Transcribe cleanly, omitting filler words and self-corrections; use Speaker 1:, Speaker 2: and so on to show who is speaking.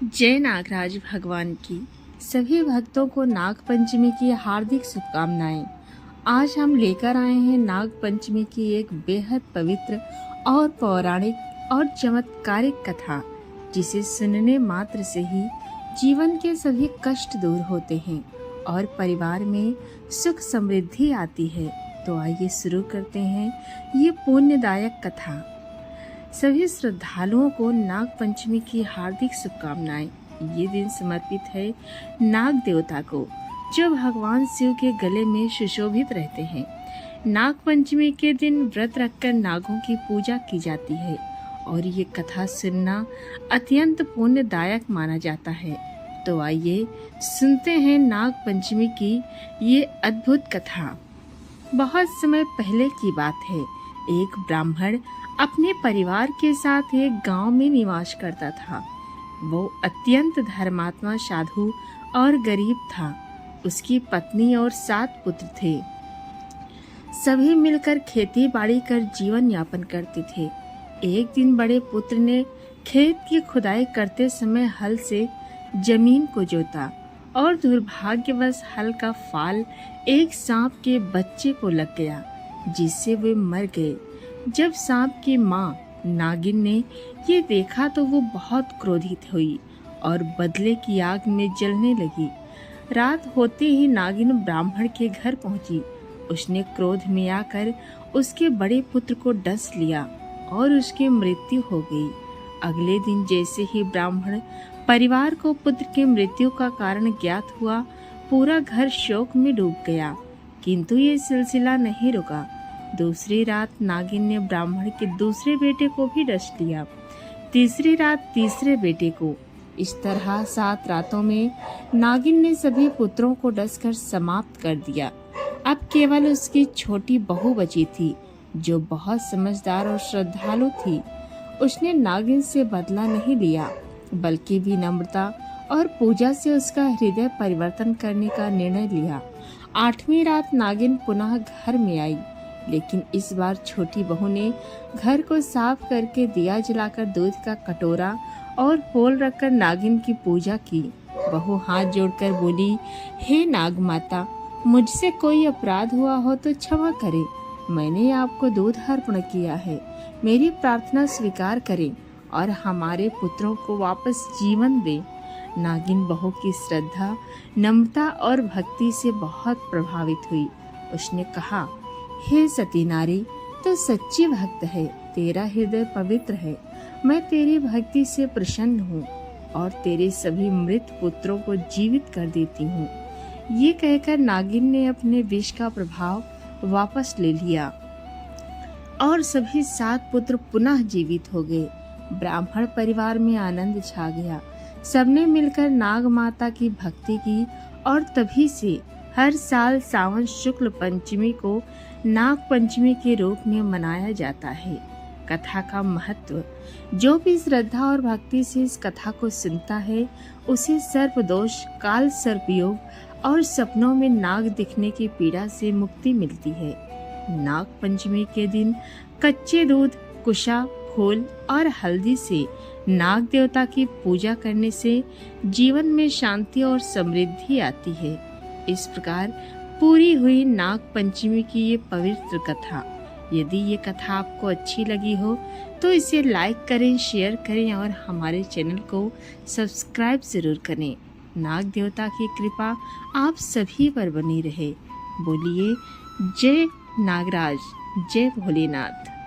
Speaker 1: जय नागराज भगवान की सभी भक्तों को नाग पंचमी की हार्दिक शुभकामनाएं। आज हम लेकर आए हैं नाग पंचमी की एक बेहद पवित्र और पौराणिक और चमत्कारिक कथा, जिसे सुनने मात्र से ही जीवन के सभी कष्ट दूर होते हैं और परिवार में सुख समृद्धि आती है। तो आइए शुरू करते हैं ये पुण्यदायक कथा। सभी श्रद्धालुओं को नाग पंचमी की हार्दिक शुभकामनाएं। ये दिन समर्पित है नाग देवता को, जो भगवान शिव के गले में सुशोभित रहते हैं। नाग पंचमी के दिन व्रत रखकर नागों की पूजा की जाती है और ये कथा सुनना अत्यंत पुण्यदायक माना जाता है। तो आइए सुनते हैं नाग पंचमी की ये अद्भुत कथा। बहुत समय पहले की बात है। एक ब्राह्मण अपने परिवार के साथ एक गांव में निवास करता था। वो अत्यंत धर्मात्मा, साधु और गरीब था। उसकी पत्नी और 7 पुत्र थे। सभी मिलकर खेती बाड़ी कर जीवन यापन करते थे। एक दिन बड़े पुत्र ने खेत की खुदाई करते समय हल से जमीन को जोता और दुर्भाग्यवश हल का फाल एक सांप के बच्चे को लग गया, जिससे वे मर गए। जब सांप की माँ नागिन ने ये देखा तो वो बहुत क्रोधित हुई और बदले की आग में जलने लगी। रात होते ही नागिन ब्राह्मण के घर पहुंची। उसने क्रोध में आकर उसके बड़े पुत्र को डस लिया और उसकी मृत्यु हो गई। अगले दिन जैसे ही ब्राह्मण परिवार को पुत्र की मृत्यु का कारण ज्ञात हुआ, पूरा घर शोक में डूब गया। किंतु ये सिलसिला नहीं रुका। दूसरी रात नागिन ने ब्राह्मण के दूसरे बेटे को भी डस लिया। तीसरी रात तीसरे बेटे को। इस तरह 7 रातों में नागिन ने सभी पुत्रों को डसकर समाप्त कर दिया। अब केवल उसकी छोटी बहू बची थी, जो बहुत समझदार और श्रद्धालु थी। उसने नागिन से बदला नहीं लिया, बल्कि विनम्रता और पूजा से उसका हृदय परिवर्तन करने का निर्णय लिया। 8वीं रात नागिन पुनः घर में आई, लेकिन इस बार छोटी बहू ने घर को साफ करके दिया जलाकर दूध का कटोरा और फूल रखकर नागिन की पूजा की। बहू हाथ जोड़कर बोली, हे नाग माता, मुझसे कोई अपराध हुआ हो तो क्षमा करें। मैंने आपको दूध अर्पण किया है। मेरी प्रार्थना स्वीकार करें और हमारे पुत्रों को वापस जीवन दें। नागिन बहू की श्रद्धा, नम्रता और भक्ति से बहुत प्रभावित हुई। उसने कहा, हे सती नारी, तो सच्ची भक्त है। तेरा हृदय पवित्र है। मैं तेरी भक्ति से प्रसन्न हूँ और तेरे सभी मृत पुत्रों को जीवित कर देती हूँ। ये कहकर नागिन ने अपने विष का प्रभाव वापस ले लिया और सभी 7 पुत्र पुनः जीवित हो गए। ब्राह्मण परिवार में आनंद छा गया। सबने मिलकर नाग माता की भक्ति की और तभी से हर साल सावन शुक्ल पंचमी को नाग पंचमी के रूप में मनाया जाता है। कथा का महत्व। जो भी श्रद्धा और भक्ति से इस कथा को सुनता है, उसे सर्प दोष, काल सर्प योग और सपनों में नाग दिखने की पीड़ा से मुक्ति मिलती है। नाग पंचमी के दिन कच्चे दूध, कुशा, फूल और हल्दी से नाग देवता की पूजा करने से जीवन में शांति और समृद्धि आती है। इस प्रकार पूरी हुई नाग पंचमी की ये पवित्र कथा। यदि ये कथा आपको अच्छी लगी हो तो इसे लाइक करें, शेयर करें और हमारे चैनल को सब्सक्राइब जरूर करें। नाग देवता की कृपा आप सभी पर बनी रहे। बोलिए जय नागराज, जय भोलेनाथ।